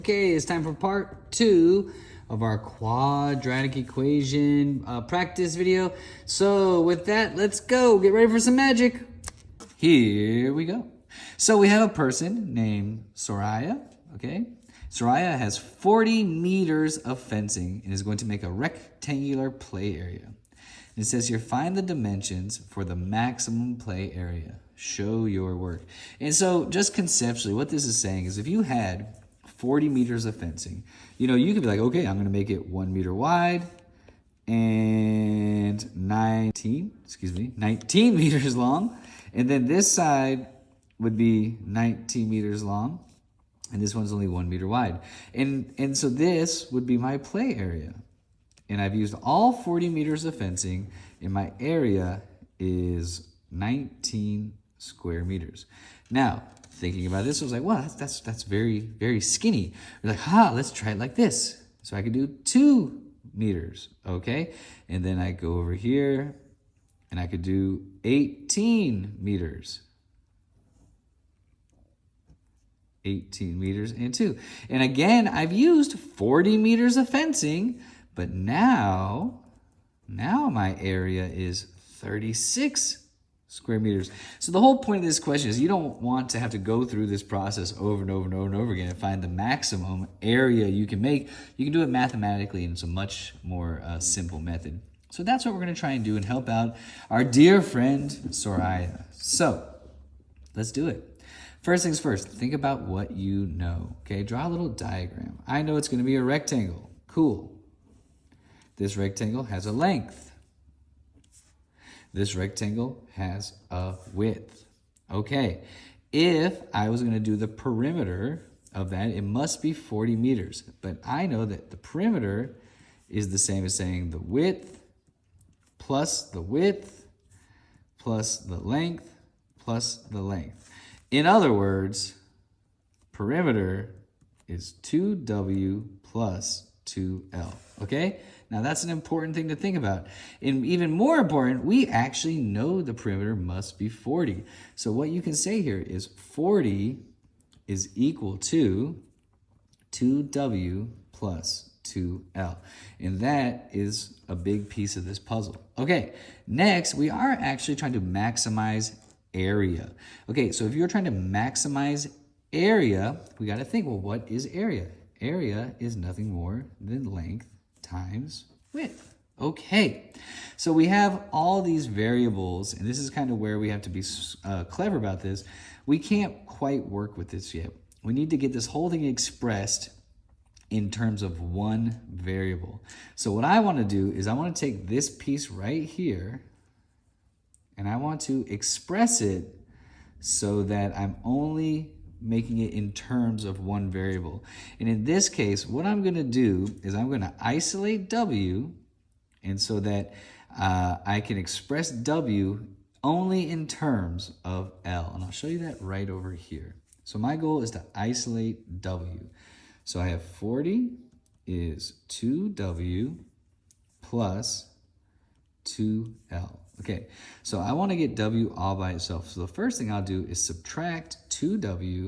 Okay, it's time for part 2 of our quadratic equation practice video. So with that, let's go. Get ready for some magic. Here we go. So we have a person named Soraya, okay? Soraya has 40 meters of fencing and is going to make a rectangular play area. And it says here, find the dimensions for the maximum play area. Show your work. And so just conceptually, what this is saying is if you had 40 meters of fencing, you could be like, okay, I'm going to make it 1 meter wide and 19 meters long. And then this side would be 19 meters long. And this one's only 1 meter wide. And so this would be my play area. And I've used all 40 meters of fencing, and my area is 19 square meters. Now, thinking about this, I was like, well, that's very, very skinny. We're like, let's try it like this. So I could do 2 meters, okay? And then I go over here, and I could do 18 meters. 18 meters and 2. And again, I've used 40 meters of fencing, but now my area is 36 square meters. So the whole point of this question is you don't want to have to go through this process over and over and over and over again and find the maximum area you can make. You can do it mathematically, and it's a much more simple method. So that's what we're going to try and do and help out our dear friend Soraya. So let's do it. First things first, think about what you know. Okay, draw a little diagram. I know it's going to be a rectangle. Cool. This rectangle has a length. This rectangle has a width. Okay, if I was going to do the perimeter of that, it must be 40 meters. But I know that the perimeter is the same as saying the width plus the width plus the length plus the length. In other words, perimeter is 2W plus 2L, okay? Now that's an important thing to think about. And even more important, we actually know the perimeter must be 40. So what you can say here is 40 is equal to 2W plus 2L. And that is a big piece of this puzzle. Okay, next we are actually trying to maximize area. Okay, so if you're trying to maximize area, we got to think, well, what is area? Area is nothing more than length times width. Okay, so we have all these variables, and this is kind of where we have to be clever about this. We can't quite work with this yet. We need to get this whole thing expressed in terms of one variable. So what I want to do is I want to take this piece right here, and I want to express it so that I'm only making it in terms of one variable. And in this case, what I'm going to do is I'm going to isolate W, and so that I can express W only in terms of L. And I'll show you that right over here. So my goal is to isolate W. So I have 40 is 2W plus 2L. Okay, so I want to get W all by itself. So the first thing I'll do is subtract 2L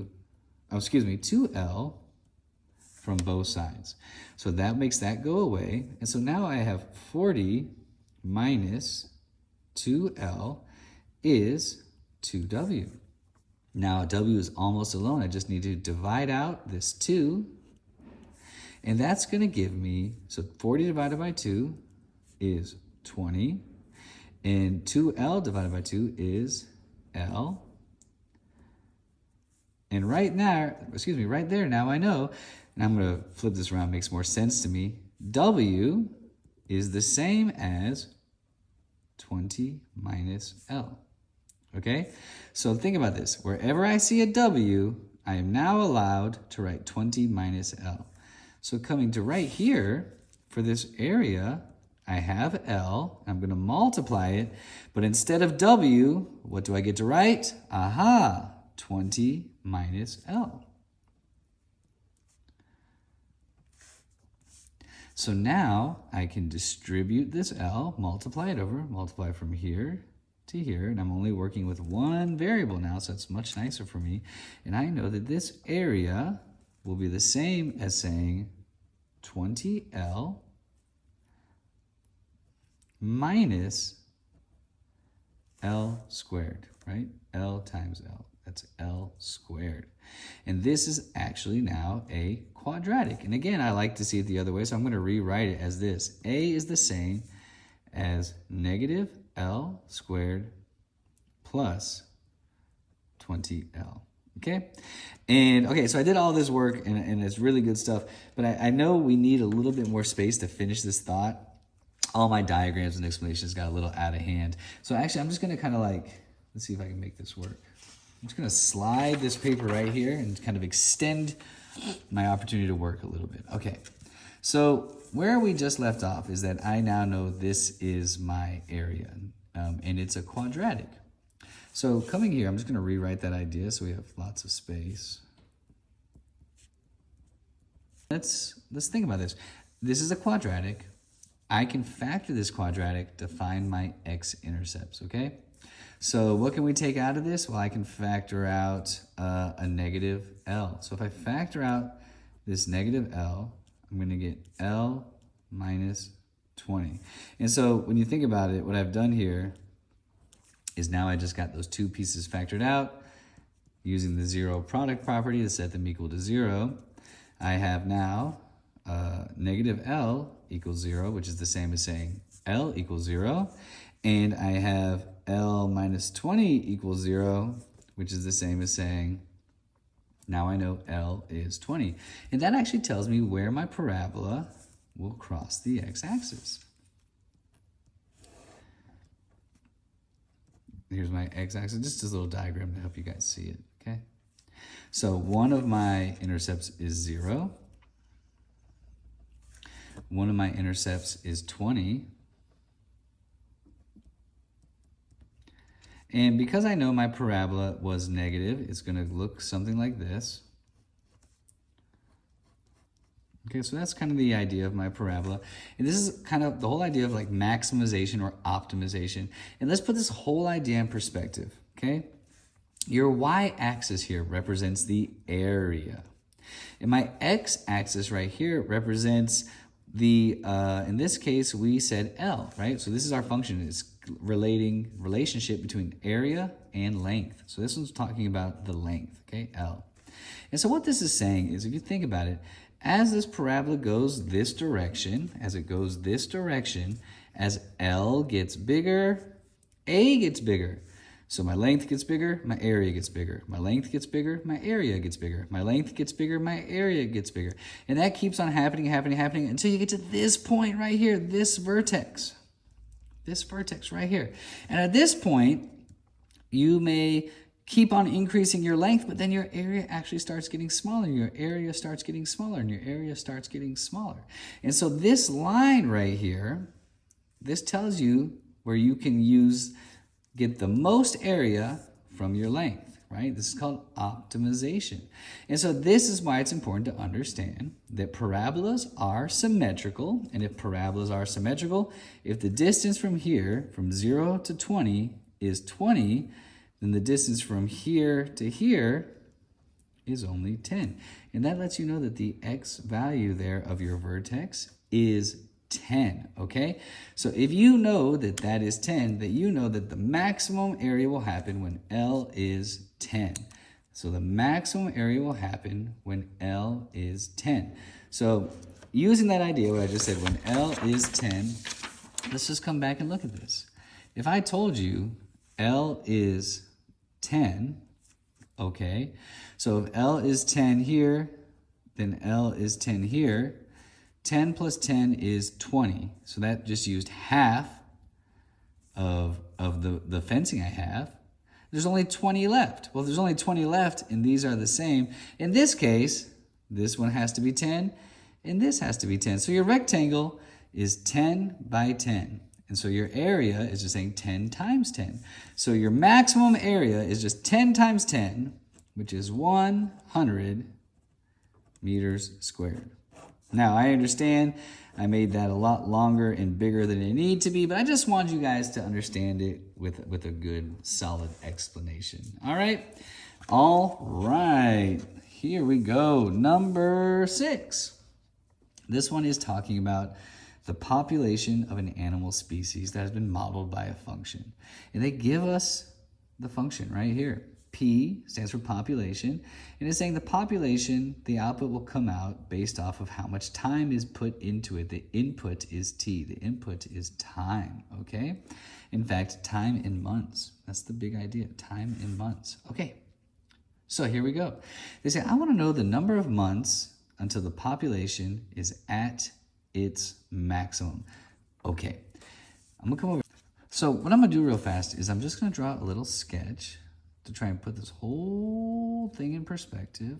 from both sides. So that makes that go away. And so now I have 40 minus 2L is 2W. Now W is almost alone. I just need to divide out this 2. And that's going to give me, so 40 divided by 2 is 20. And 2L divided by 2 is L. And right there, now I know, and I'm going to flip this around, makes more sense to me. W is the same as 20 minus L. Okay? So think about this. Wherever I see a W, I am now allowed to write 20 minus L. So coming to right here, for this area, I have L, I'm going to multiply it, but instead of W, what do I get to write? 20 minus L. So now I can distribute this L, multiply it over, multiply from here to here, and I'm only working with one variable now, so it's much nicer for me. And I know that this area will be the same as saying 20L minus L squared, right? L times L, that's L squared. And this is actually now a quadratic. And again, I like to see it the other way, so I'm gonna rewrite it as this. A is the same as negative L squared plus 20L, okay? And okay, so I did all this work and it's really good stuff, but I know we need a little bit more space to finish this thought. All my diagrams and explanations got a little out of hand. So actually, I'm just gonna kind of like, let's see if I can make this work. I'm just gonna slide this paper right here and kind of extend my opportunity to work a little bit. Okay, so where we just left off is that I now know this is my area, and it's a quadratic. So coming here, I'm just gonna rewrite that idea so we have lots of space. Let's think about this. This is a quadratic. I can factor this quadratic to find my x-intercepts, okay? So what can we take out of this? Well, I can factor out a negative L. So if I factor out this negative L, I'm gonna get L minus 20. And so when you think about it, what I've done here is now I just got those two pieces factored out using the zero product property to set them equal to 0. I have now negative L equals 0, which is the same as saying L equals 0. And I have L minus 20 equals 0, which is the same as saying, now I know L is 20. And that actually tells me where my parabola will cross the x-axis. Here's my x-axis, just this little diagram to help you guys see it, okay? So one of my intercepts is 0. One of my intercepts is 20. And because I know my parabola was negative, it's going to look something like this. Okay, so that's kind of the idea of my parabola. And this is kind of the whole idea of like maximization or optimization. And let's put this whole idea in perspective, okay? Your y-axis here represents the area. And my x-axis right here represents the, in this case, we said L, right? So this is our function. It's relationship between area and length. So this one's talking about the length, okay, L. And so what this is saying is, if you think about it, as this parabola goes this direction, as L gets bigger, A gets bigger. So my length gets bigger, my area gets bigger. My length gets bigger, my area gets bigger. My length gets bigger, my area gets bigger. And that keeps on happening until you get to this point right here, this vertex right here. And at this point, you may keep on increasing your length, but then your area actually starts getting smaller. Your area starts getting smaller, and your area starts getting smaller. And so this line right here, this tells you where you can get the most area from your length, right? This is called optimization. And so this is why it's important to understand that parabolas are symmetrical. And if parabolas are symmetrical, if the distance from here, from 0 to 20, is 20, then the distance from here to here is only 10. And that lets you know that the x value there of your vertex is 10, okay? So if you know that that is 10, that you know that the maximum area will happen when L is 10. So the maximum area will happen when L is 10. So using that idea, what I just said, when L is 10, let's just come back and look at this. If I told you L is 10, okay? So if L is 10 here, then L is 10 here. 10 plus 10 is 20. So that just used half of the fencing I have. There's only 20 left. Well, there's only 20 left, and these are the same. In this case, this one has to be 10, and this has to be 10. So your rectangle is 10 by 10. And so your area is just saying 10 times 10. So your maximum area is just 10 times 10, which is 100 meters squared. Now, I understand I made that a lot longer and bigger than it needed to be, but I just want you guys to understand it with a good, solid explanation. All right? All right. here we go. Number 6. This one is talking about the population of an animal species that has been modeled by a function. And they give us the function right here. P stands for population, and it's saying the population, the output will come out based off of how much time is put into it. The input is T, the input is time, okay? In fact, time in months. That's the big idea, time in months. Okay, so here we go. They say, I want to know the number of months until the population is at its maximum. Okay, I'm gonna come over. So what I'm gonna do real fast is I'm just gonna draw a little sketch to try and put this whole thing in perspective,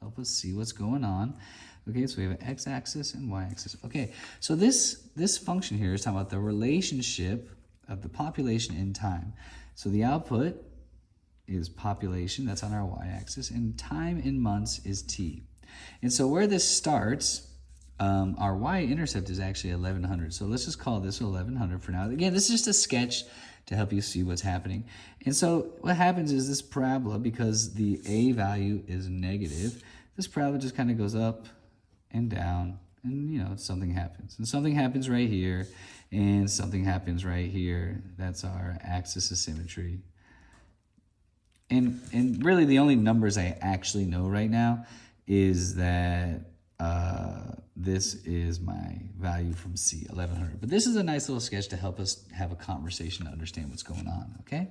help us see what's going on. Okay, so we have an x-axis and y-axis. Okay, so this function here is talking about the relationship of the population in time. So the output is population, that's on our y-axis, and time in months is t. And so where this starts, our y-intercept is actually 1100. So let's just call this 1100 for now. Again, this is just a sketch to help you see what's happening. And so what happens is this parabola, because the a value is negative, this parabola just kind of goes up and down, and you know, something happens. And something happens right here, and something happens right here. That's our axis of symmetry. And really the only numbers I actually know right now is that this is my value from C, 1100. But this is a nice little sketch to help us have a conversation to understand what's going on, okay?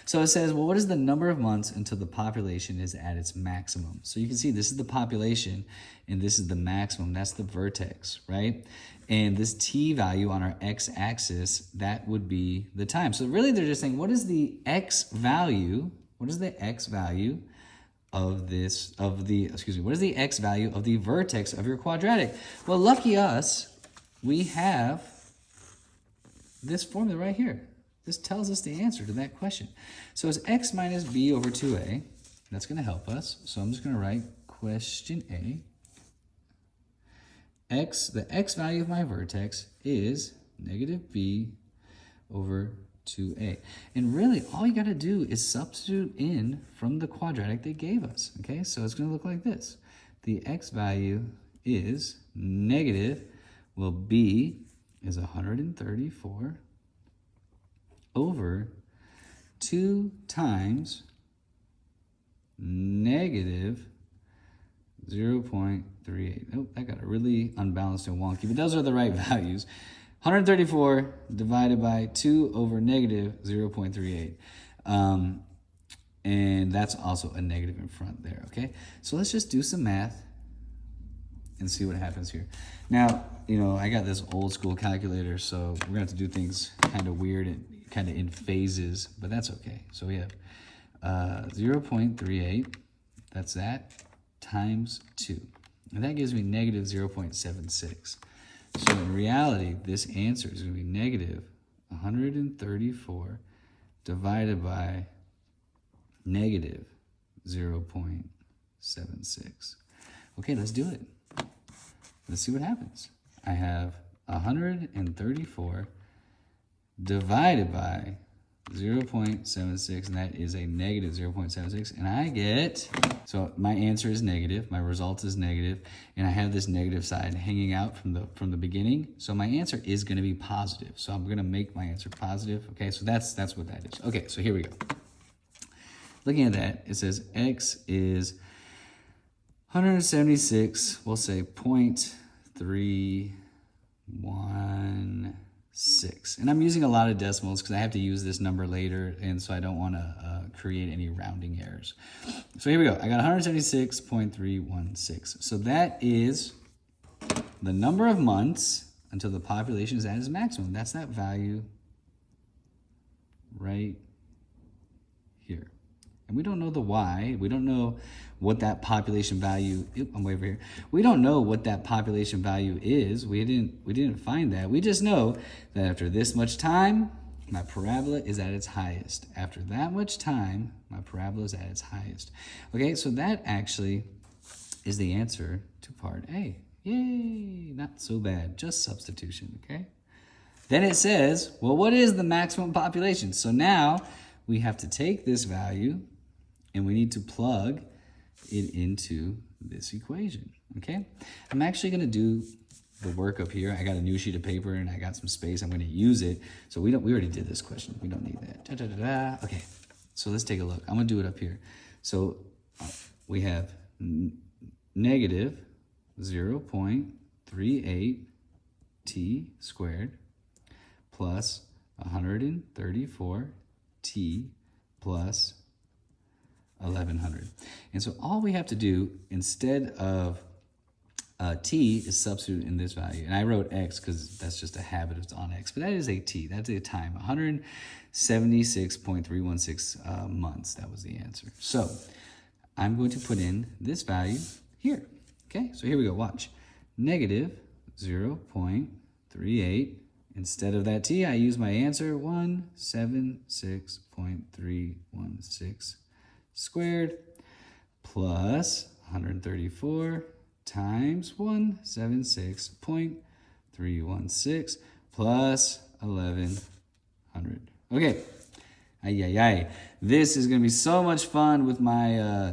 So it says, well, what is the number of months until the population is at its maximum? So you can see this is the population and this is the maximum. That's the vertex, right? And this t value on our x-axis, that would be the time. So really they're just saying, what is the x value? What is the x value of this, what is the x value of the vertex of your quadratic? Well, lucky us, we have this formula right here. This tells us the answer to that question. So it's x minus b over 2a. That's going to help us. So I'm just going to write question A. The x value of my vertex is negative b over 2a. And really, all you got to do is substitute in from the quadratic they gave us. Okay, so it's going to look like this. The x value is negative, well, b is 134 over 2 times negative 0.38. Oh, that got a really unbalanced and wonky, but those are the right values. 134 divided by 2 over negative 0.38. And that's also a negative in front there, okay? So let's just do some math and see what happens here. Now, you know, I got this old school calculator, so we're gonna have to do things kind of weird and kind of in phases, but that's okay. So we have 0.38, that's that, times 2. And that gives me negative 0.76. So in reality, this answer is going to be negative 134 divided by negative 0.76. Okay, let's do it. Let's see what happens. I have 134 divided by 0.76, and that is a negative 0.76, and I get, so my answer is negative, my result is negative, and I have this negative side hanging out from the beginning, so my answer is going to be positive. So I'm going to make my answer positive. Okay, so that's what that is. Okay, so here we go. Looking at that, it says x is 176, we'll say 0.316. And I'm using a lot of decimals because I have to use this number later, and so I don't want to create any rounding errors. So here we go. I got 176.316. So that is the number of months until the population is at its maximum. That's that value right here. And we don't know the y. We don't know what that population value, I'm way over here. We don't know what that population value is. We didn't find that. We just know that after this much time, my parabola is at its highest. After that much time, my parabola is at its highest. Okay, so that actually is the answer to part A. Yay, not so bad, just substitution, okay? Then it says, well, what is the maximum population? So now we have to take this value and we need to plug it into this equation, okay? I'm actually gonna do the work up here. I got a new sheet of paper and I got some space. I'm gonna use it. So we already did this question. We don't need that. Okay, so let's take a look. I'm gonna do it up here. So we have negative 0.38 t squared plus 134 t plus 1100. And so all we have to do instead of t is substitute in this value. And I wrote x because that's just a habit, it's on x. But that is a t, that's a time, 176.316 months. That was the answer. So I'm going to put in this value here. Okay, so here we go, watch. Negative 0.38. Instead of that t, I use my answer, 176.316 squared plus 134 times 176.316 plus 1100. Okay, this is gonna be so much fun with my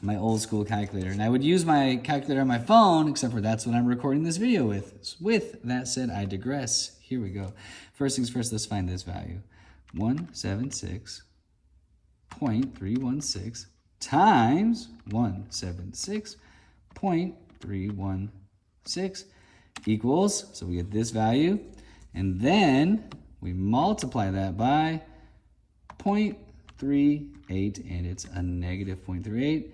my old school calculator. And I would use my calculator on my phone, except for that's what I'm recording this video with. With that said, I digress. Here we go. First things first, let's find this value. 176.316 times 176.316 equals, so we get this value, and then we multiply that by 0.38, and it's a negative 0.38,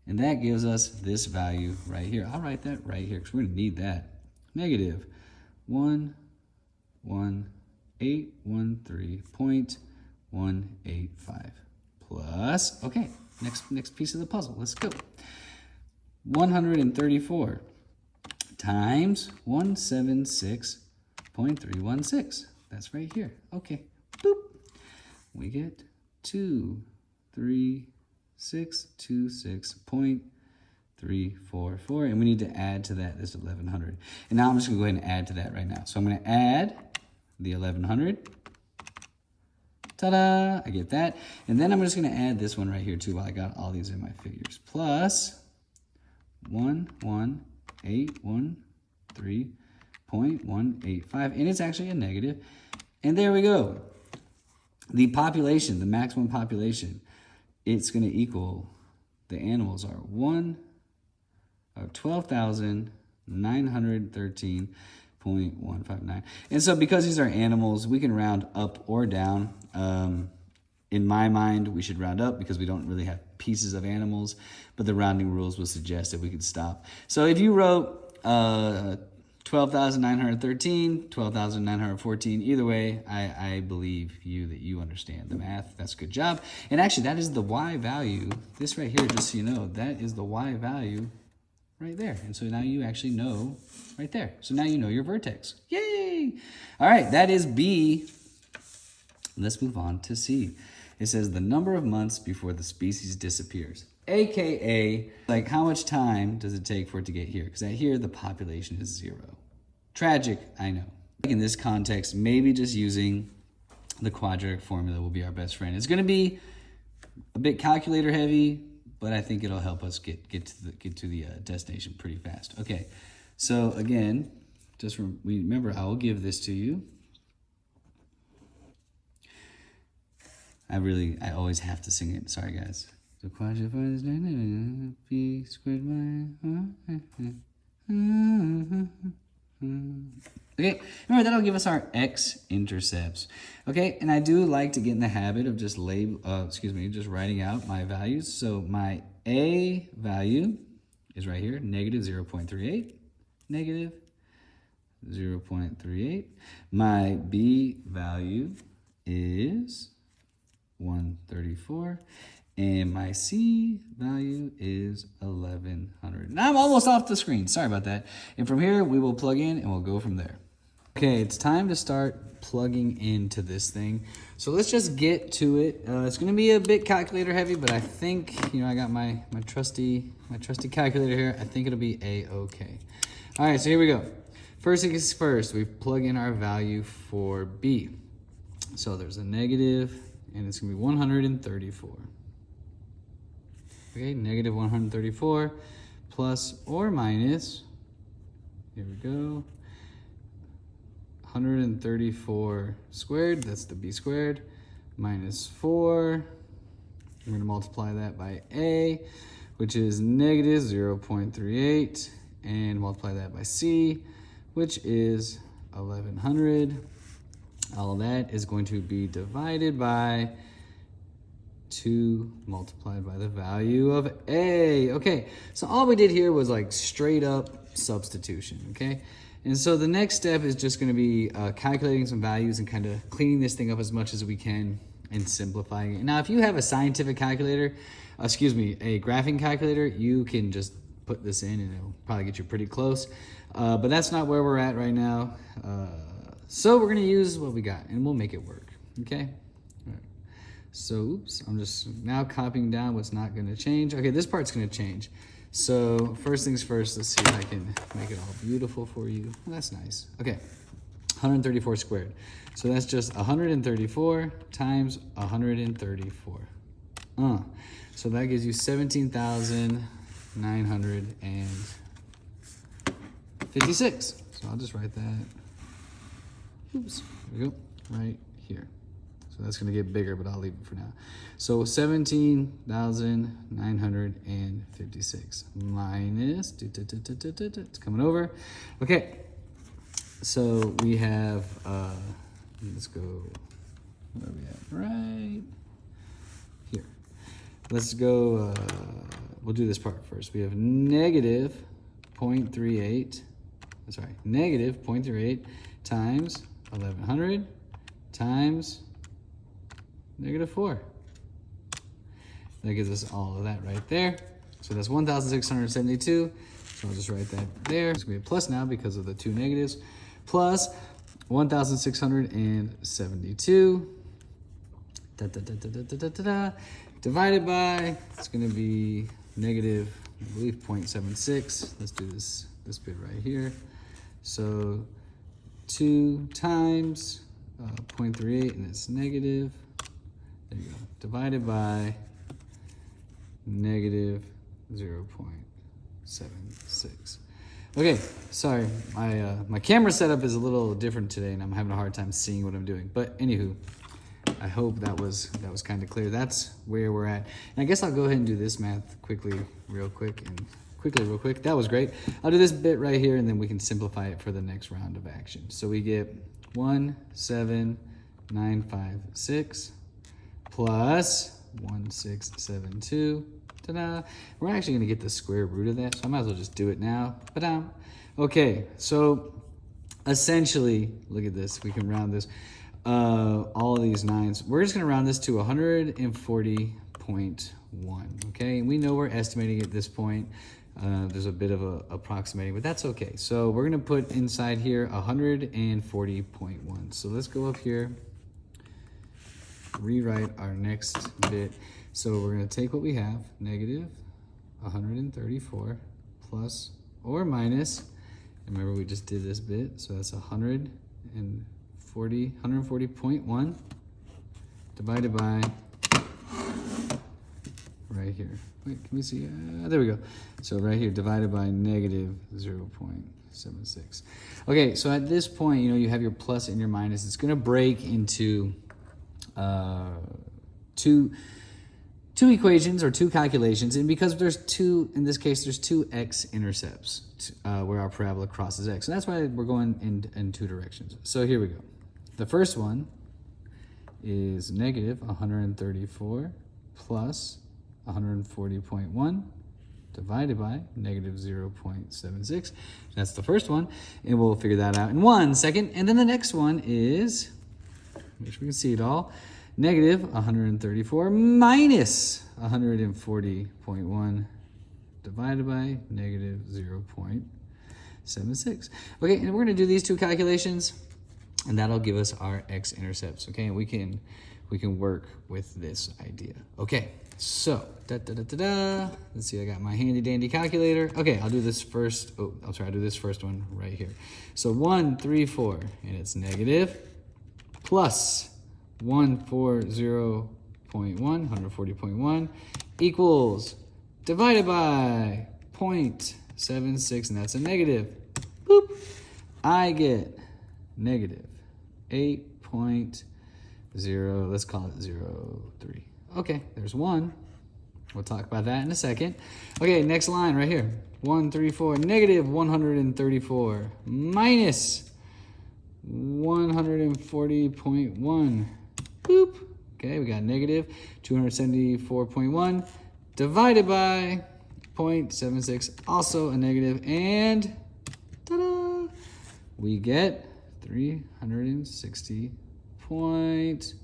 and that gives us this value right here. I'll write that right here because we're going to need that. Negative 11813.185 plus, okay, next piece of the puzzle. Let's go. 134 times 176.316. That's right here. Okay, boop. We get 23626.344, and we need to add to that this 1100. And now I'm just gonna go ahead and add to that right now. So I'm gonna add the 1100. Ta-da! I get that. And then I'm just gonna add this one right here too while I got all these in my figures. Plus 11813.185, and it's actually a negative. And there we go. The population, the maximum population, it's going to equal, the animals are 12,913.159. And so because these are animals, we can round up or down. In my mind, we should round up because we don't really have pieces of animals, but the rounding rules would suggest that we could stop. So if you wrote 12,913, 12,914, either way, I believe you that you understand the math. That's a good job. And actually, that is the y value. This right here, just so you know, that is the y value right there. And so now you actually know right there. So now you know your vertex. Yay! All right, that is B. Let's move on to C. It says the number of months before the species disappears. AKA, like how much time does it take for it to get here? Because here the population is 0. Tragic, I know. In this context, maybe just using the quadratic formula will be our best friend. It's going to be a bit calculator heavy, but I think it'll help us get to the destination pretty fast. Okay, so again, just remember, I will give this to you. I always have to sing it. Sorry, guys. The quadratic is b squared by. Okay, remember that'll give us our x-intercepts. Okay, and I do like to get in the habit of just just writing out my values. So my a value is right here, negative 0.38, negative 0.38. My b value is 134, and my C value is 1100. Now I'm almost off the screen. Sorry about that. And from here, we will plug in and we'll go from there. Okay, it's time to start plugging into this thing. So let's just get to it. It's going to be a bit calculator heavy, but I think, I got my trusty calculator here. I think it'll be A-okay. All right, so here we go. First things first, we plug in our value for B. So there's a negative, and it's going to be 134. Okay, negative 134 plus or minus, here we go, 134 squared, that's the b squared, minus 4. We're going to multiply that by a, which is negative 0.38, and multiply that by c, which is 1100. All that is going to be divided by 2 multiplied by the value of a. Okay, so all we did here was like straight up substitution, okay? And so the next step is just going to be calculating some values and kind of cleaning this thing up as much as we can and simplifying it. Now, if you have a scientific calculator, a graphing calculator, you can just put this in and it'll probably get you pretty close. But that's not where we're at right now. So we're going to use what we got and we'll make it work, okay? All right. So, oops, I'm just now copying down what's not going to change. Okay, this part's going to change. So first things first, let's see if I can make it all beautiful for you. That's nice. Okay, 134 squared. So that's just 134 times 134. So that gives you 17,956. So I'll just write that. Oops, there we go, right here. So that's gonna get bigger, but I'll leave it for now. So 17,956 minus, it's coming over. Okay, so we have, let's go, where are we at? Right here. Let's go, we'll do this part first. We have negative 0.38 times 1100 times negative 4. That gives us all of that right there. So that's 1,672. So I'll just write that there. It's gonna be a plus now because of the 2 negatives. Plus 1,672 divided by, it's gonna be negative, I believe 0.76. Let's do this bit right here. So 2 times 0.38, and it's negative. There you go. Divided by negative 0.76. Okay, sorry, my camera setup is a little different today, and I'm having a hard time seeing what I'm doing. But anywho, I hope that was kind of clear. That's where we're at. And I guess I'll go ahead and do this math real quick. That was great. I'll do this bit right here, and then we can simplify it for the next round of action. So we get 17956 plus 1672. Ta-da! We're actually gonna get the square root of that, so I might as well just do it now. Ba-dam. Okay, so essentially, look at this. We can round this. All of these 9s. We're just gonna round this to 140.1. Okay, and we know we're estimating at this point. There's a bit of a approximating, but that's okay. So we're gonna put inside here 140.1. So let's go up here, rewrite our next bit. So we're gonna take what we have, negative 134 plus or minus, and remember we just did this bit, so that's 140.1 divided by, right here. Wait, can we see? There we go. So right here, divided by negative 0.76. Okay, so at this point, you have your plus and your minus. It's gonna break into two equations or 2 calculations, and because there's 2, in this case, there's 2 x-intercepts where our parabola crosses x. And that's why we're going in 2 directions. So here we go. The first one is negative 134 plus 140.1 divided by negative 0.76. That's the first one, and we'll figure that out in 1 second. And then the next one is, make sure we can see it all, negative 134 minus 140.1 divided by negative 0.76. Okay, and we're gonna do these 2 calculations, and that'll give us our x-intercepts, okay? And we can work with this idea. Okay, so, let's see, I got my handy dandy calculator. Okay, I'll do this first. I'll try to do this first one right here. So 134, and it's negative, plus 140.1 equals divided by 0.76, and that's a negative. Boop. I get negative 8.0, let's call it 0.3. Okay, there's 1. We'll talk about that in a second. Okay, next line right here. 134, negative 134 minus 140.1. Boop. Okay, we got negative 274.1 divided by 0.76, also a negative, and ta-da! We get 360 point,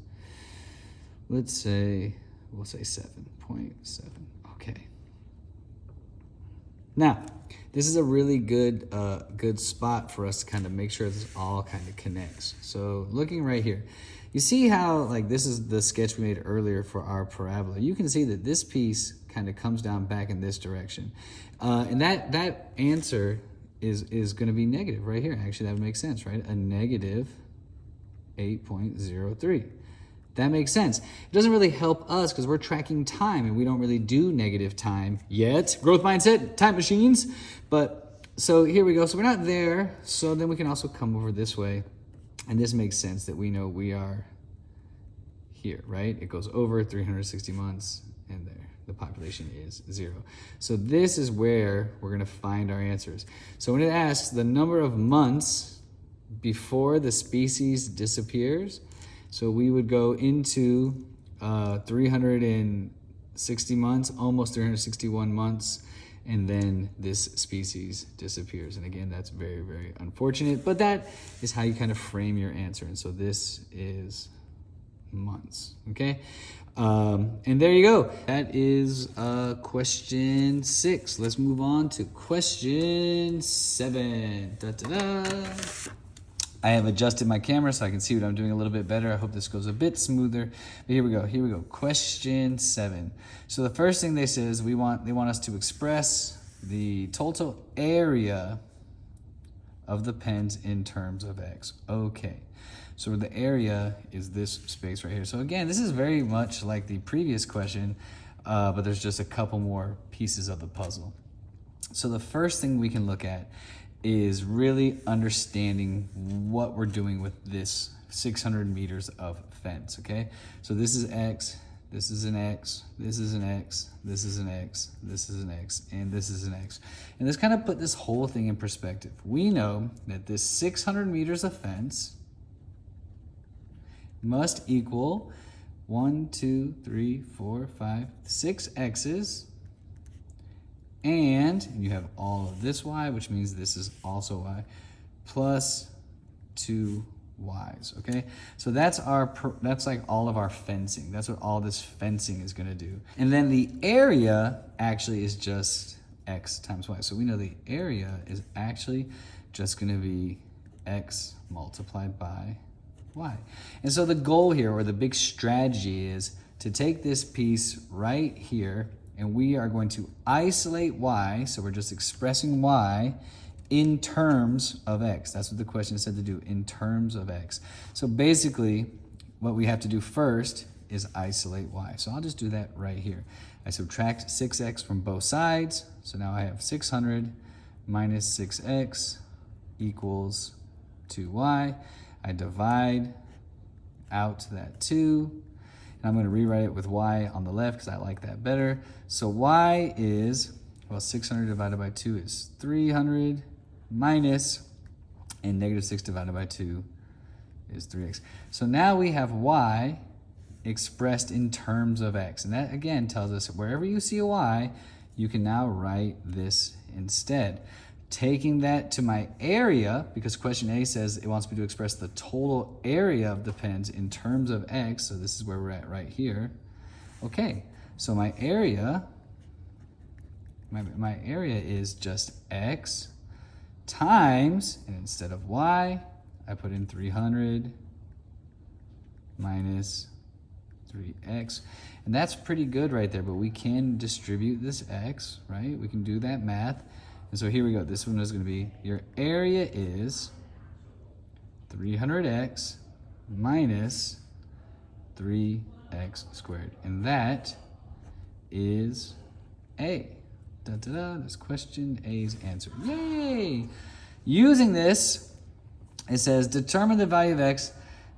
we'll say 7.7. Okay. Now, this is a really good spot for us to kind of make sure this all kind of connects. So looking right here, you see how like this is the sketch we made earlier for our parabola. You can see that this piece kind of comes down back in this direction. And that answer is going to be negative right here. Actually, that would make sense, right? A negative 8.03. That makes sense. It doesn't really help us because we're tracking time and we don't really do negative time yet. Growth mindset, time machines. But so here we go. So we're not there. So then we can also come over this way. And this makes sense that we know we are here, right? It goes over 360 months and there. The population is 0. So this is where we're going to find our answers. So when it asks the number of months before the species disappears, so we would go into 360 months, almost 361 months, and then this species disappears. And again, that's very, very unfortunate, but that is how you kind of frame your answer. And so this is months, okay? And there you go. That is question 6. Let's move on to question 7. Da-da-da. I have adjusted my camera so I can see what I'm doing a little bit better. I hope this goes a bit smoother. But here we go. Here we go. Question 7. So the first thing they say is they want us to express the total area of the pens in terms of x. Okay. So the area is this space right here. So again, this is very much like the previous question, but there's just a couple more pieces of the puzzle. So the first thing we can look at is really understanding what we're doing with this 600 meters of fence, okay? So this is x, this is an x, this is an x, this is an x, this is an x, and this is an x. And let's kind of put this whole thing in perspective. We know that this 600 meters of fence must equal 1, 2, 3, 4, 5, 6 x's, and you have all of this y, which means this is also y, plus 2 y's, okay? So that's like all of our fencing. That's what all this fencing is gonna do. And then the area actually is just x times y. So we know the area is actually just gonna be x multiplied by y. And so the goal here, or the big strategy, is to take this piece right here and we are going to isolate y, so we're just expressing y in terms of x. That's what the question said to do, in terms of x. So basically, what we have to do first is isolate y. So I'll just do that right here. I subtract 6x from both sides, so now I have 600 minus 6x equals 2y. I divide out that 2, and I'm going to rewrite it with y on the left because I like that better. So y is, well, 600 divided by 2 is 300 minus, and negative 6 divided by 2 is 3x. So now we have y expressed in terms of x. And that, again, tells us wherever you see a y, you can now write this instead. Taking that to my area, because question A says it wants me to express the total area of the pens in terms of x, so this is where we're at right here. Okay, so my area is just x times, and instead of y, I put in 300 minus 3x. And that's pretty good right there, but we can distribute this x, right? We can do that math. And so here we go. This one is going to be, your area is 300x minus 3x squared. And that is A. That's question A's answer. Yay! Using this, it says determine the value of x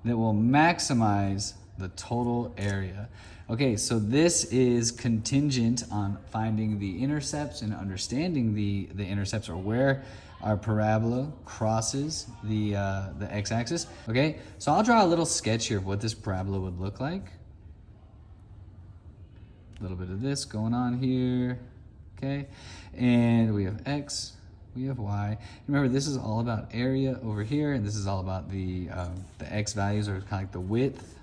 that will maximize the total area. Okay, so this is contingent on finding the intercepts and understanding the intercepts, or where our parabola crosses the x-axis. Okay, so I'll draw a little sketch here of what this parabola would look like. A little bit of this going on here. Okay, and we have x, we have y. Remember, this is all about area over here, and this is all about the x values, or kind of like the width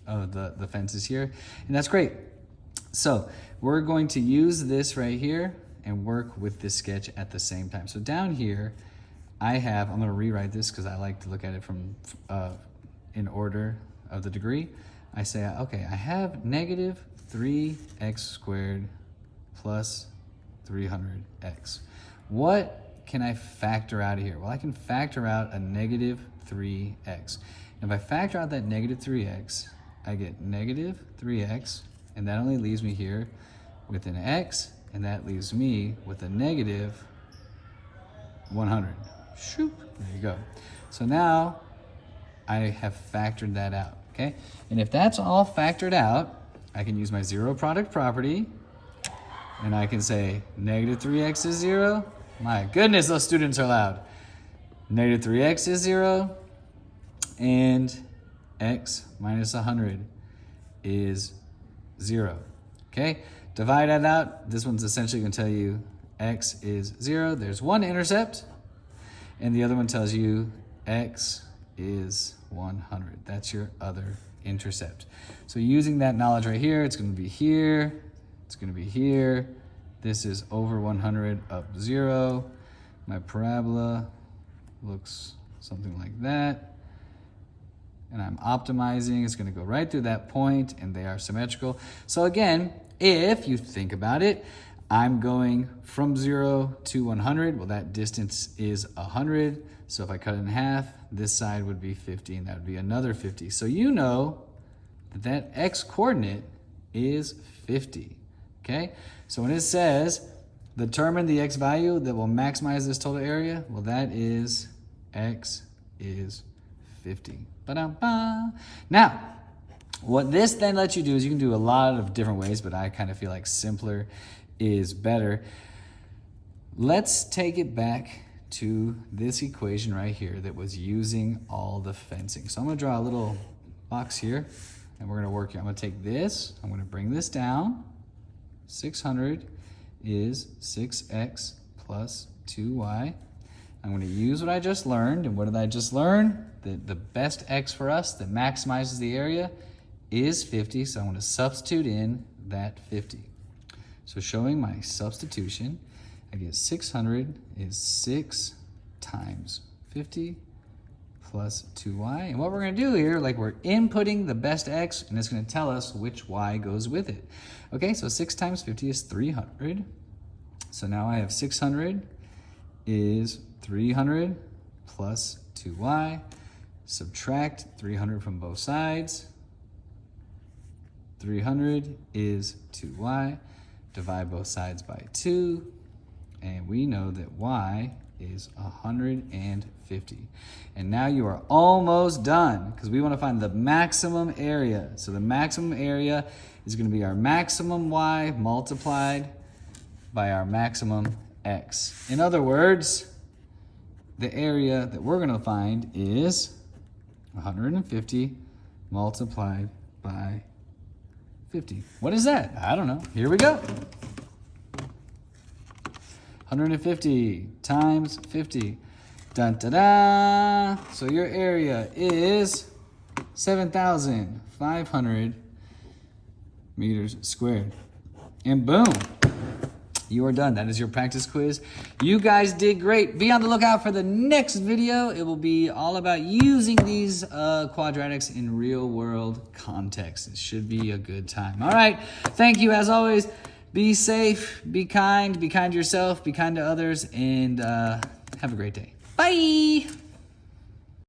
of the fences here, and that's great. So we're going to use this right here and work with this sketch at the same time. So down here, I'm gonna rewrite this because I like to look at it from in order of the degree. I say, okay, I have negative 3x squared plus 300x. What can I factor out of here? Well, I can factor out a negative 3x. And if I factor out that negative 3x, I get negative 3x, and that only leaves me here with an x, and that leaves me with a negative 100. Shoop, there you go. So now I have factored that out, okay? And if that's all factored out, I can use my zero product property, and I can say negative 3x is 0. My goodness, those students are loud. Negative 3x is 0, and x minus 100 is 0. Okay, divide that out. This one's essentially going to tell you x is 0. There's one intercept, and the other one tells you x is 100. That's your other intercept. So using that knowledge right here, it's going to be here, it's going to be here. This is over 100 up 0. My parabola looks something like that. And I'm optimizing, it's gonna go right through that point, and they are symmetrical. So again, if you think about it, I'm going from 0 to 100. Well, that distance is 100. So if I cut it in half, this side would be 50, and that would be another 50. So you know that that x coordinate is 50, okay? So when it says, determine the x value that will maximize this total area, well, that is x is 50. Ba-dum-ba. Now, what this then lets you do is you can do a lot of different ways, but I kind of feel like simpler is better. Let's take it back to this equation right here that was using all the fencing. So I'm going to draw a little box here, and we're going to work here. I'm going to take this, I'm going to bring this down. 600 is 6x plus 2y. I'm going to use what I just learned. And what did I just learn? The best x for us that maximizes the area is 50. So I'm going to substitute in that 50. So showing my substitution, I get 600 is 6 times 50 plus 2y. And what we're going to do here, like we're inputting the best x, and it's going to tell us which y goes with it. Okay, so 6 times 50 is 300. So now I have 600 is 300 plus 2y. Subtract 300 from both sides. 300 is 2y. Divide both sides by 2. And we know that y is 150. And now you are almost done, because we want to find the maximum area. So the maximum area is going to be our maximum y multiplied by our maximum x. In other words, the area that we're going to find is 150 multiplied by 50. What is that? I don't know. Here we go. 150 times 50. Dun, da, da. So your area is 7,500 meters squared. And boom, you are done. That is your practice quiz. You guys did great. Be on the lookout for the next video. It will be all about using these quadratics in real world context. It should be a good time. All right. Thank you as always. Be safe, be kind to yourself, be kind to others, and have a great day. Bye.